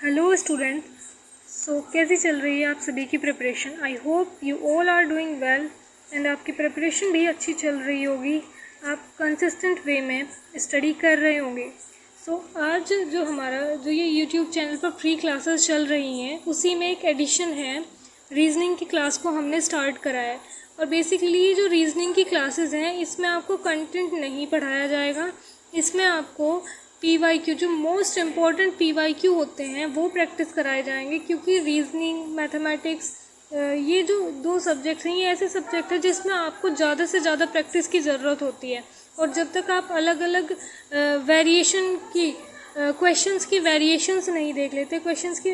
Hello student. कैसी चल रही है आप सभी की preparation? I hope you all are doing well and आपकी प्रिपरेशन भी अच्छी चल रही होगी। आप कंसिस्टेंट वे में स्टडी कर रहे होंगे। आज जो ये यूट्यूब चैनल पर फ्री क्लासेस चल रही हैं उसी में एक एडिशन है। रीजनिंग की क्लास को हमने स्टार्ट करा है और बेसिकली ये जो रीजनिंग की क्लासेस हैं इसमें आपको कंटेंट नहीं पढ़ाया जाएगा। इसमें आपको PYQ जो मोस्ट इम्पॉर्टेंट PYQ होते हैं वो प्रैक्टिस कराए जाएंगे, क्योंकि रीजनिंग मैथमेटिक्स ये जो दो सब्जेक्ट्स हैं ये ऐसे सब्जेक्ट हैं जिसमें आपको ज़्यादा से ज़्यादा प्रैक्टिस की ज़रूरत होती है। और जब तक आप अलग अलग वेरिएशन की क्वेश्चंस की वेरिएशंस नहीं देख लेते, क्वेश्चंस की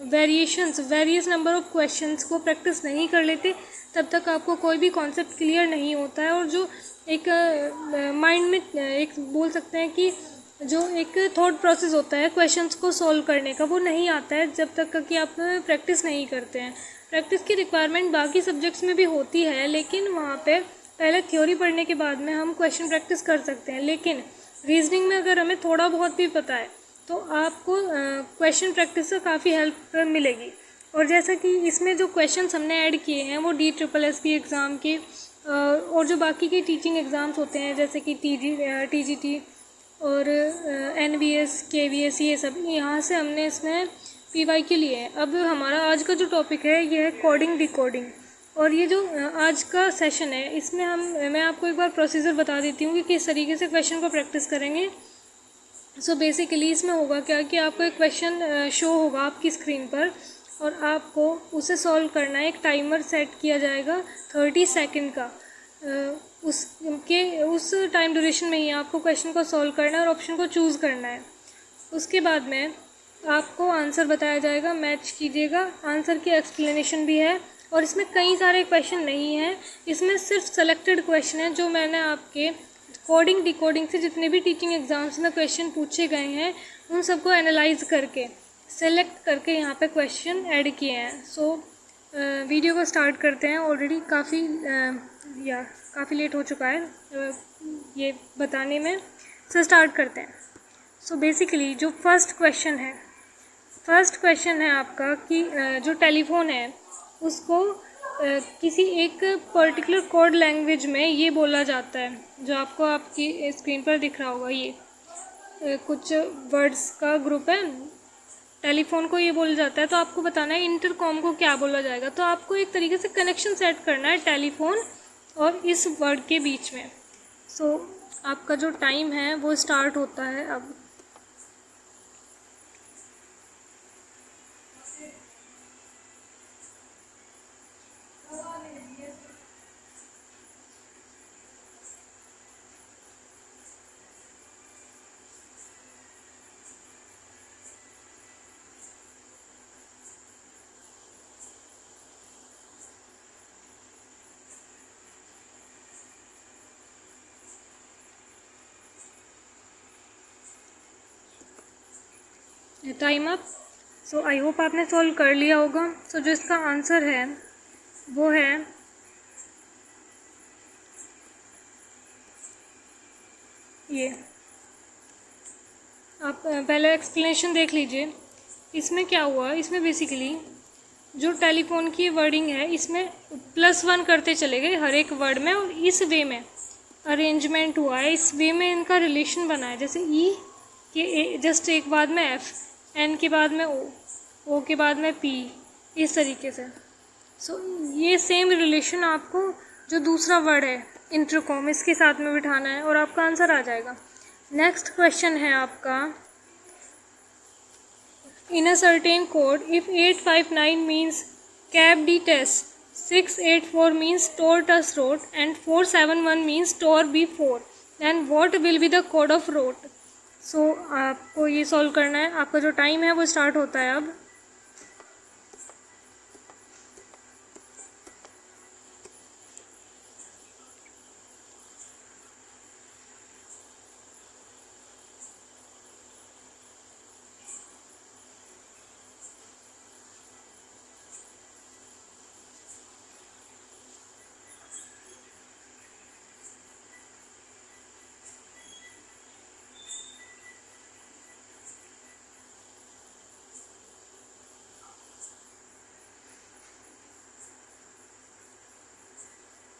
variations various number of questions को प्रैक्टिस नहीं कर लेते, तब तक आपको कोई भी कॉन्सेप्ट क्लियर नहीं होता है। और जो एक माइंड में एक बोल सकते हैं कि जो एक थॉट प्रोसेस होता है क्वेश्चंस को सॉल्व करने का, वो नहीं आता है जब तक कि आप प्रैक्टिस नहीं करते हैं। प्रैक्टिस की रिक्वायरमेंट बाकी सब्जेक्ट्स में भी होती है, लेकिन वहाँ पे पहले थ्योरी पढ़ने के बाद में हम क्वेश्चन प्रैक्टिस कर सकते हैं। लेकिन रीजनिंग में अगर हमें थोड़ा बहुत भी पता है तो आपको क्वेश्चन प्रैक्टिस से काफ़ी हेल्प मिलेगी। और जैसा कि इसमें जो क्वेश्चंस हमने ऐड किए हैं वो DSSB एग्ज़ाम के और जो बाकी के टीचिंग एग्ज़ाम्स होते हैं जैसे कि TGT और NVS KVS ये सब, यहाँ से हमने इसमें PYQ लिए हैं। अब हमारा आज का जो टॉपिक है ये है कोडिंग डिकोडिंग। और ये जो आज का सेशन है इसमें मैं आपको एक बार प्रोसीजर बता देती हूँ कि किस तरीके से क्वेश्चन को प्रैक्टिस करेंगे। बेसिकली इसमें होगा क्या कि आपको एक क्वेश्चन शो होगा आपकी स्क्रीन पर और आपको उसे सॉल्व करना है। एक टाइमर सेट किया जाएगा 30 सेकंड का। उस टाइम ड्यूरेशन में ही आपको क्वेश्चन को सॉल्व करना है और ऑप्शन को चूज़ करना है। उसके बाद में आपको आंसर बताया जाएगा, मैच कीजिएगा। आंसर की एक्सप्लेनेशन भी है और इसमें कई सारे क्वेश्चन नहीं हैं, इसमें सिर्फ सेलेक्टेड क्वेश्चन हैं जो मैंने आपके कोडिंग डिकोडिंग से जितने भी टीचिंग एग्जाम्स में क्वेश्चन पूछे गए हैं उन सबको एनालाइज करके सेलेक्ट करके यहाँ पे क्वेश्चन ऐड किए हैं। वीडियो को स्टार्ट करते हैं। ऑलरेडी काफ़ी लेट हो चुका है ये बताने में। स्टार्ट करते हैं। बेसिकली जो फर्स्ट क्वेश्चन है आपका कि जो टेलीफोन है उसको किसी एक पर्टिकुलर कोड लैंग्वेज में ये बोला जाता है, जो आपको आपकी स्क्रीन पर दिख रहा होगा। ये कुछ वर्ड्स का ग्रुप है। टेलीफोन को ये बोला जाता है तो आपको बताना है इंटरकॉम को क्या बोला जाएगा। तो आपको एक तरीके से कनेक्शन सेट करना है टेलीफोन और इस वर्ड के बीच में। आपका जो टाइम है वो स्टार्ट होता है अब। Time up. आई होप आपने सॉल्व कर लिया होगा। जो इसका आंसर है वो है ये। आप पहले एक्सप्लेनेशन देख लीजिए। इसमें क्या हुआ, इसमें बेसिकली जो टेलीफोन की वर्डिंग है इसमें +1 करते चले गए हर एक वर्ड में, और इस वे में अरेंजमेंट हुआ है, इस वे में इनका रिलेशन बना है। जैसे ई के जस्ट एक बाद में F, N के बाद में O के बाद में P, इस तरीके से। ये सेम रिलेशन आपको जो दूसरा वर्ड है इंटरकॉम इसके साथ में बिठाना है और आपका आंसर आ जाएगा। नेक्स्ट क्वेश्चन है आपका, in a certain code if 859 means cab D test, 684 means tortoise road and 471 means tore B 4, then what will be the code of road. आपको ये सॉल्व करना है। आपका जो टाइम है वो स्टार्ट होता है अब।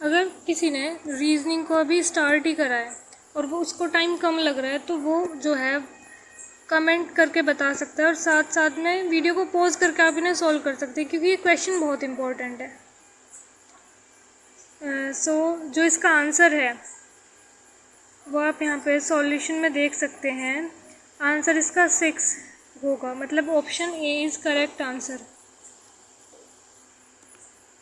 अगर किसी ने रीजनिंग को अभी स्टार्ट ही करा है और वो उसको टाइम कम लग रहा है तो वो जो है कमेंट करके बता सकता है और साथ साथ में वीडियो को पॉज करके आप इन्हें सॉल्व कर सकते हैं, क्योंकि ये क्वेश्चन बहुत इंपॉर्टेंट है। जो इसका आंसर है वो आप यहाँ पे सॉल्यूशन में देख सकते हैं। आंसर इसका 6 होगा, मतलब option A is correct answer.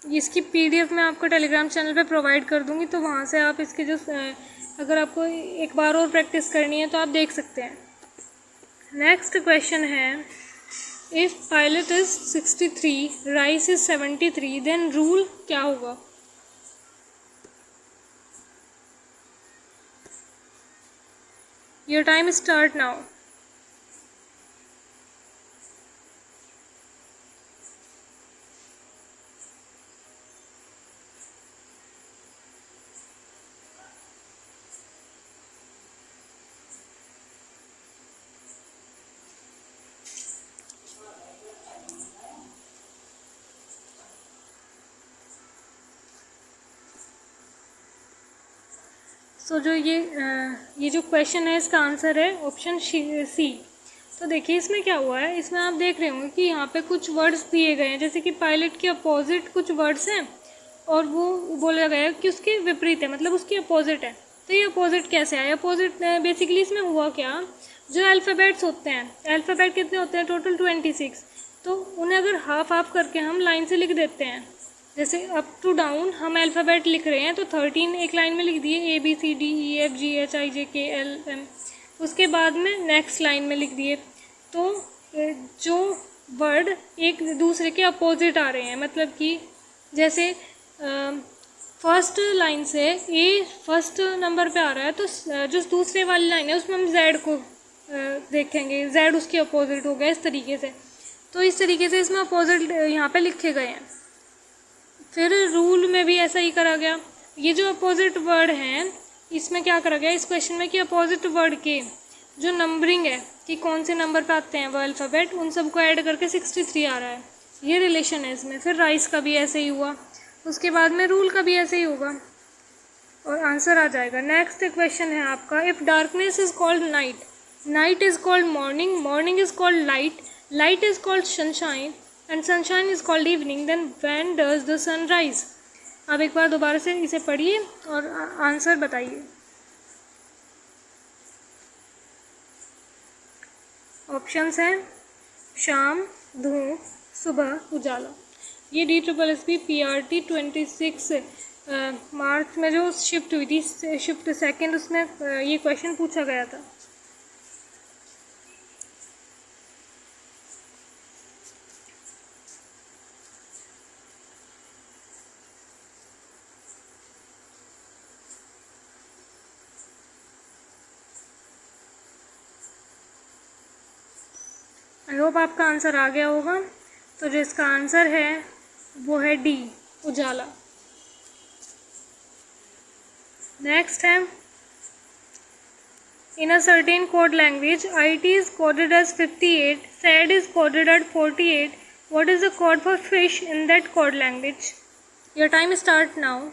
इसकी पीडीएफ मैं आपको टेलीग्राम चैनल पे प्रोवाइड कर दूँगी, तो वहाँ से आप इसके जो अगर आपको एक बार और प्रैक्टिस करनी है तो आप देख सकते हैं। नेक्स्ट क्वेश्चन है, if pilot is 63, rice is 73, then rule क्या होगा? Your time start now. जो ये जो क्वेश्चन है इसका आंसर है ऑप्शन सी। तो देखिए इसमें क्या हुआ है, इसमें आप देख रहे होंगे कि यहाँ पे कुछ वर्ड्स दिए गए हैं, जैसे कि पायलट के अपोजिट कुछ वर्ड्स हैं और वो बोला गया है कि उसके विपरीत है, मतलब उसकी अपोजिट है। तो ये अपोजिट कैसे आया? अपोजिट बेसिकली इसमें हुआ क्या, जो अल्फ़ाबेट्स होते हैं, अल्फ़ाबेट कितने होते हैं टोटल 26, तो उन्हें अगर हाफ हाफ करके हम लाइन से लिख देते हैं, जैसे अप टू डाउन हम अल्फ़ाबेट लिख रहे हैं तो 13 एक लाइन में लिख दिए, ABCDEFGHIJKLM, उसके बाद में नेक्स्ट लाइन में लिख दिए। तो जो वर्ड एक दूसरे के अपोजिट आ रहे हैं, मतलब कि जैसे फर्स्ट लाइन से ए फर्स्ट नंबर पे आ रहा है तो जो दूसरे वाली लाइन है उसमें हम जेड को देखेंगे, जेड उसके अपोजिट हो गया, इस तरीके से। तो इस तरीके से इसमें अपोजिट यहाँ पे लिखे गए हैं। फिर रूल में भी ऐसा ही करा गया। ये जो अपोजिट वर्ड हैं इसमें क्या करा गया इस क्वेश्चन में कि अपोजिट वर्ड के जो नंबरिंग है कि कौन से नंबर पे आते हैं वो अल्फ़ाबेट, उन सबको ऐड करके 63 आ रहा है, ये रिलेशन है इसमें। फिर राइस का भी ऐसे ही हुआ, उसके बाद में रूल का भी ऐसे ही होगा और आंसर आ जाएगा। नेक्स्ट क्वेश्चन है आपका, if darkness is called night, night is called morning, morning is called light, light is called sunshine and sunshine is called evening, then when does the sun rise. आप एक बार दोबारा से इसे पढ़िए और आंसर बताइए। ऑप्शंस हैं शाम, धूप, सुबह, उजाला। ये DSSB PRT 26 मार्च में जो शिफ्ट हुई थी, शिफ्ट सेकंड, उसमें ये क्वेश्चन पूछा गया था। आई होप आपका आंसर आ गया होगा। तो जो इसका आंसर है वो है डी, उजाला। नेक्स्ट है, in a certain code language IT is coded as 58, SAD is coded at 48. What is the code for fish in that code language? Your time start now.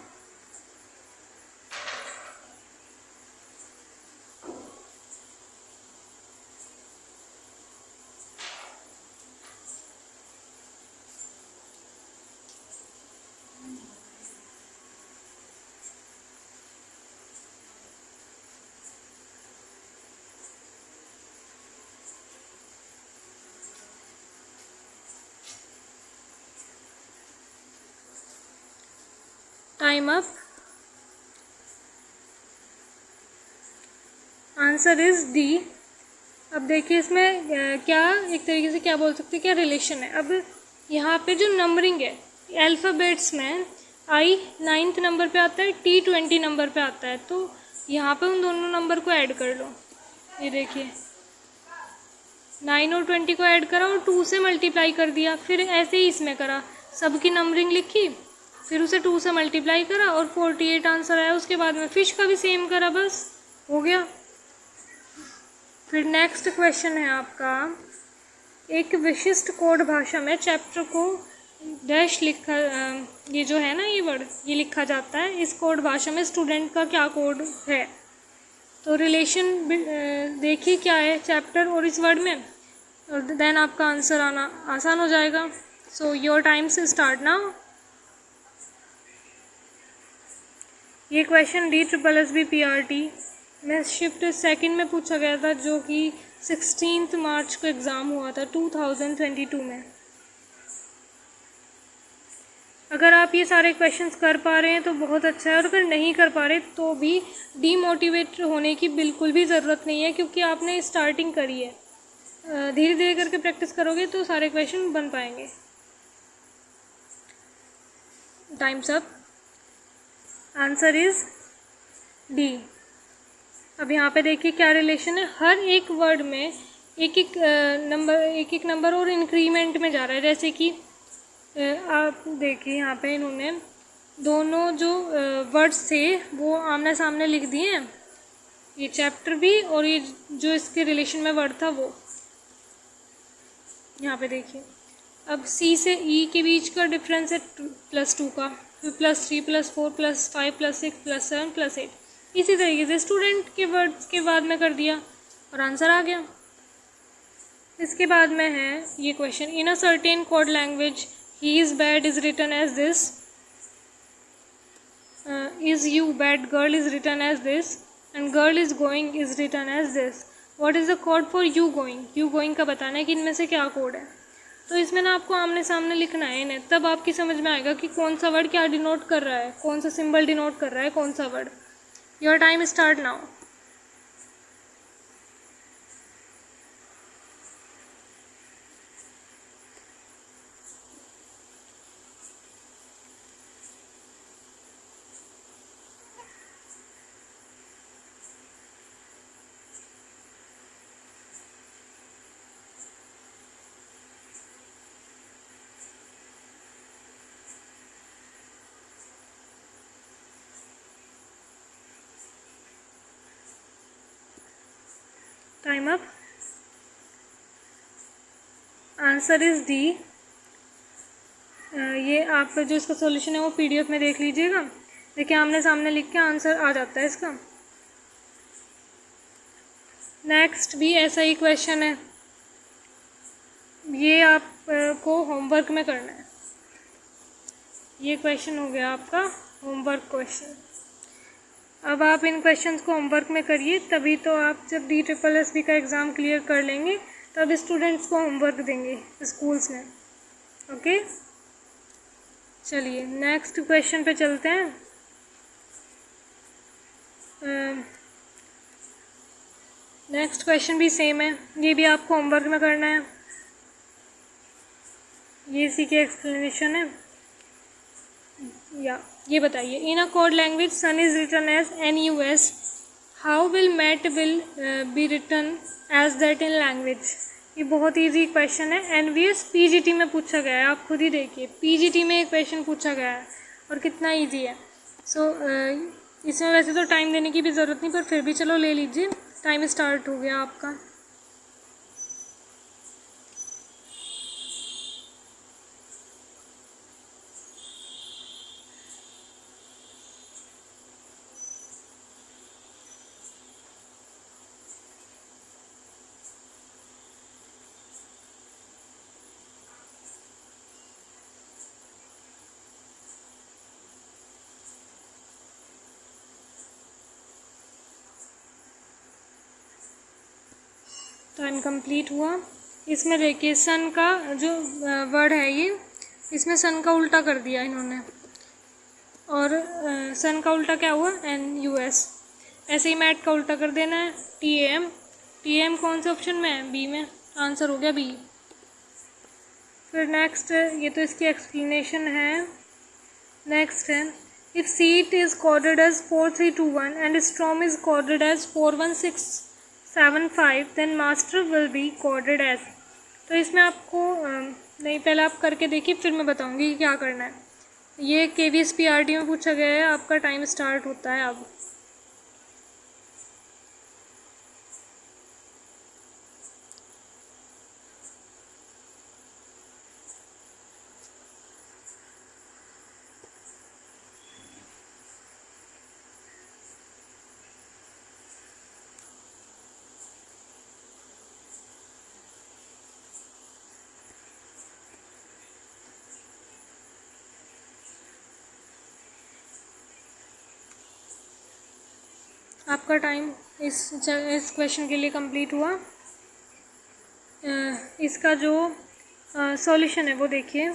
Time up. Answer is D. अब देखिए इसमें क्या एक तरीके से क्या बोल सकते हैं, क्या रिलेशन है। अब यहाँ पे जो नंबरिंग है अल्फ़ाबेट्स में I 9th नंबर पे आता है, T 20 नंबर पे आता है, तो यहाँ पे उन दोनों नंबर को ऐड कर लो। ये देखिए 9 और 20 को ऐड करा और 2 से मल्टीप्लाई कर दिया। फिर ऐसे ही इसमें करा, सबकी नंबरिंग लिखी, फिर उसे 2 से मल्टीप्लाई करा और 48 आंसर आया। उसके बाद में फिश का भी सेम करा, बस हो गया। फिर नेक्स्ट क्वेश्चन है आपका, एक विशिष्ट कोड भाषा में चैप्टर को डैश लिखा ये जो है ना ये वर्ड ये लिखा जाता है। इस कोड भाषा में स्टूडेंट का क्या कोड है? तो रिलेशन देखिए क्या है चैप्टर और इस वर्ड में, और देन आपका आंसर आना आसान हो जाएगा। सो योर टाइम से स्टार्ट नाउ। ये क्वेश्चन DSSB-PRT में शिफ्ट सेकंड में पूछा गया था, जो कि 16 मार्च को एग्ज़ाम हुआ था 2022 में। अगर आप ये सारे क्वेश्चंस कर पा रहे हैं तो बहुत अच्छा है, और अगर नहीं कर पा रहे तो भी डीमोटिवेट होने की बिल्कुल भी ज़रूरत नहीं है, क्योंकि आपने स्टार्टिंग करी है। धीरे धीरे करके प्रैक्टिस करोगे तो सारे क्वेश्चन बन पाएंगे। Times up. Answer is D. अब यहाँ पे देखिए क्या रिलेशन है। हर एक वर्ड में एक एक नंबर और इंक्रीमेंट में जा रहा है। जैसे कि आप देखिए यहाँ पे इन्होंने दोनों जो वर्ड्स थे वो आमने सामने लिख दिए हैं, ये चैप्टर भी और ये जो इसके रिलेशन में वर्ड था वो। यहाँ पे देखिए अब C से E के बीच का डिफरेंस है +2 का, फिर +3 +4 +5 +6 +7 +8। इसी तरीके से स्टूडेंट के वर्ड्स के बाद में कर दिया और आंसर आ गया। इसके बाद में है ये question, in a certain code language he is bad is written as this, is you bad girl is written as this, and girl is going is written as this. What is the code for you going? You going का बताना है कि इनमें से क्या code है। तो इसमें ना आपको आमने सामने लिखना है इन्हें, तब आपकी समझ में आएगा कि कौन सा वर्ड क्या डिनोट कर रहा है, कौन सा सिंबल डिनोट कर रहा है कौन सा word. Your time start now. Time up. Answer is D. ये आप जो इसका सॉल्यूशन है वो PDF में देख लीजिएगा। देखिए आमने सामने लिख के आंसर आ जाता है इसका। नेक्स्ट भी ऐसा ही क्वेश्चन है, ये आपको होमवर्क में करना है। ये क्वेश्चन हो गया आपका होमवर्क क्वेश्चन। अब आप इन क्वेश्चंस को होमवर्क में करिए, तभी तो आप जब DSSB का एग्ज़ाम क्लियर कर लेंगे तब स्टूडेंट्स को होमवर्क देंगे स्कूल्स में। ओके, चलिए नेक्स्ट क्वेश्चन पे चलते हैं। नेक्स्ट क्वेश्चन भी सेम है, ये भी आपको होमवर्क में करना है। ये इसी की एक्सप्लेनेशन है। या ये बताइए, in a code language sun is written as NUS, how will mat will be written as that in language. ये बहुत इजी क्वेश्चन है। NVS PGT में पूछा गया है, आप खुद ही देखिए PGT में एक क्वेश्चन पूछा गया है और कितना इजी है। सो इसमें वैसे तो टाइम देने की भी ज़रूरत नहीं, पर फिर भी चलो ले लीजिए। टाइम स्टार्ट हो गया आपका। टाइम कंप्लीट हुआ। इसमें देखिए सन का जो वर्ड है ये, इसमें सन का उल्टा कर दिया इन्होंने, और सन का उल्टा क्या हुआ NUS। ऐसे ही मैट का उल्टा कर देना है TAM। TAM कौन से ऑप्शन में है? B में। आंसर हो गया B। फिर नेक्स्ट, ये तो इसकी एक्सप्लेनेशन है। नेक्स्ट है, if seat is coded as 4321 and storm is coded as 41675 then master will be coded as. तो इसमें आपको नहीं, पहले आप करके देखिए फिर मैं बताऊंगी कि क्या करना है। ये KVS PRT में पूछा गया है। आपका टाइम स्टार्ट होता है अब। आपका टाइम इस क्वेश्चन के लिए कंप्लीट हुआ। इसका जो सॉल्यूशन है वो देखिए।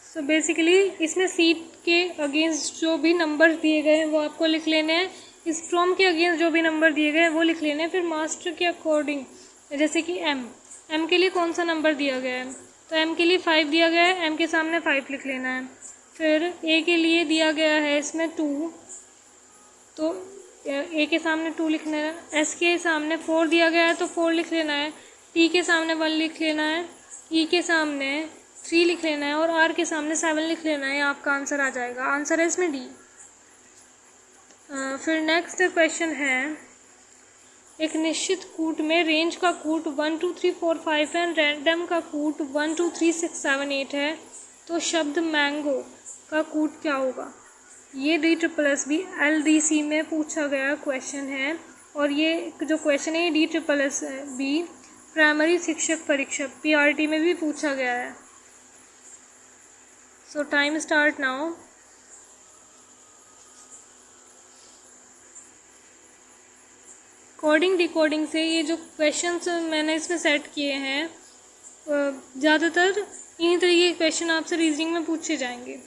सो बेसिकली इसमें सीट के अगेंस्ट जो भी नंबर दिए गए हैं वो आपको लिख लेने हैं। इस फ्रॉम के अगेंस्ट जो भी नंबर दिए गए हैं वो लिख लेने हैं। फिर मास्टर के अकॉर्डिंग जैसे कि एम के लिए कौन सा नंबर दिया गया है, तो एम के लिए 5 दिया गया है, एम के सामने 5 लिख लेना है। फिर ए के लिए दिया गया है इसमें 2, तो ए के सामने 2 लिखना है। एस के सामने 4 दिया गया है तो 4 लिख लेना है। टी के सामने 1 लिख लेना है। ई के सामने 3 लिख लेना है और आर के सामने 7 लिख लेना है। आपका आंसर आ जाएगा। आंसर है इसमें डी। फिर नेक्स्ट क्वेश्चन है, एक निश्चित कूट में रेंज का कूट 1 2 3 4 5 है, रैंडम का कूट 1 2 3 6 7 8 है, तो शब्द मैंगो का कूट क्या होगा। ये DSSB LDC में पूछा गया क्वेश्चन है और ये जो क्वेश्चन है ये DSSB प्राइमरी शिक्षक परीक्षा PRT में भी पूछा गया है। सो time start now. Coding decoding से ये जो क्वेश्चंस मैंने इसमें सेट किए हैं ज़्यादातर इन्हीं तरीके के क्वेश्चन आपसे रीजनिंग में पूछे जाएंगे।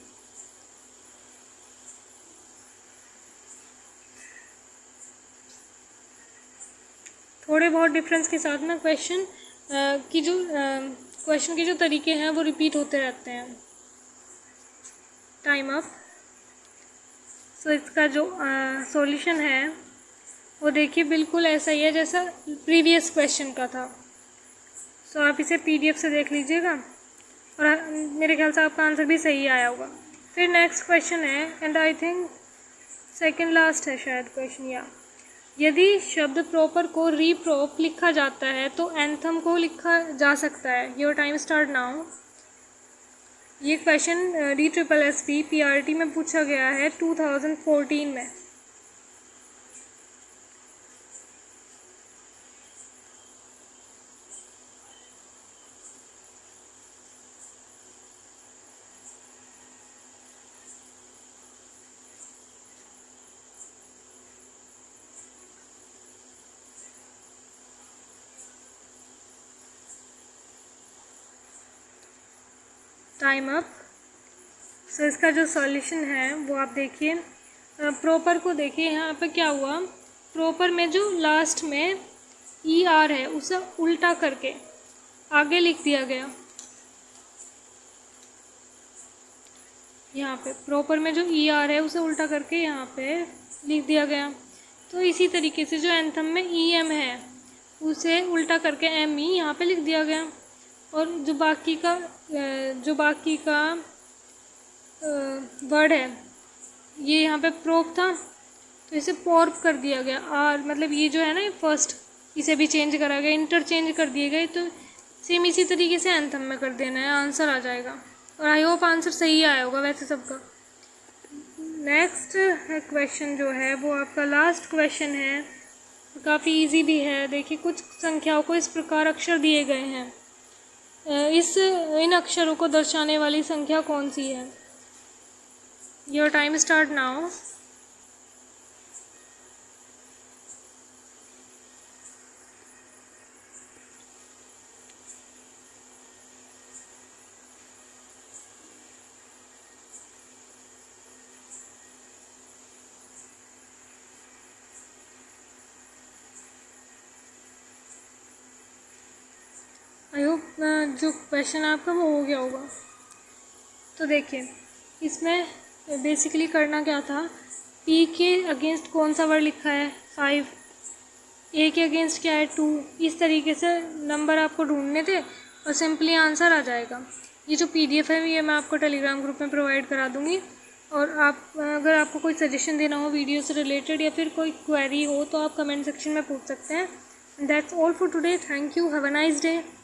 थोड़े बहुत डिफरेंस के साथ में क्वेश्चन के जो तरीके हैं वो रिपीट होते रहते हैं। Time up. सो इसका जो सॉल्यूशन है वो देखिए बिल्कुल ऐसा ही है जैसा प्रीवियस क्वेश्चन का था। सो आप इसे PDF से देख लीजिएगा और मेरे ख्याल से आपका आंसर भी सही आया होगा। फिर नेक्स्ट क्वेश्चन है, and I think second last है शायद क्वेश्चन, या यदि शब्द प्रॉपर को रीप्रॉप लिखा जाता है तो एंथम को लिखा जा सकता है। Your time start now. ये क्वेश्चन DSSB PRT में पूछा गया है 2014 में। Time up. सो इसका जो सॉल्यूशन है वो आप देखिए। प्रॉपर को देखिए, यहाँ पे क्या हुआ, प्रॉपर में जो लास्ट में ER है उसे उल्टा करके आगे लिख दिया गया। यहाँ पे प्रॉपर में जो ER है उसे उल्टा करके यहाँ पे लिख दिया गया। तो इसी तरीके से जो एंथम में EM है उसे उल्टा करके ME यहाँ पे लिख दिया गया। और जो बाकी का वर्ड है ये यहाँ पे प्रोप था तो इसे पॉर्प कर दिया गया। मतलब ये जो है ना ये फर्स्ट, इसे भी चेंज करा गया, इंटरचेंज कर दिए गए। तो सेम इसी तरीके से एंथम में कर देना है, आंसर आ जाएगा। और आई होप आंसर सही आया होगा वैसे सबका। नेक्स्ट क्वेश्चन जो है वो आपका लास्ट क्वेश्चन है, काफ़ी इजी भी है। देखिए कुछ संख्याओं को इस प्रकार अक्षर दिए गए हैं, इन अक्षरों को दर्शाने वाली संख्या कौन सी है। Your time start now. I hope जो क्वेश्चन आपका वो हो गया होगा। तो देखिए इसमें बेसिकली करना क्या था, P के अगेंस्ट कौन सा वर्ड लिखा है 5, A के अगेंस्ट क्या है 2, इस तरीके से नंबर आपको ढूंढने थे और सिंपली आंसर आ जाएगा। ये जो PDF है ये मैं आपको टेलीग्राम ग्रुप में प्रोवाइड करा दूँगी। और अगर आपको कोई सजेशन देना हो वीडियो से रिलेटेड या फिर कोई क्वेरी हो तो आप कमेंट सेक्शन में पूछ सकते हैं। That's all for today. Thank you. Have a nice day.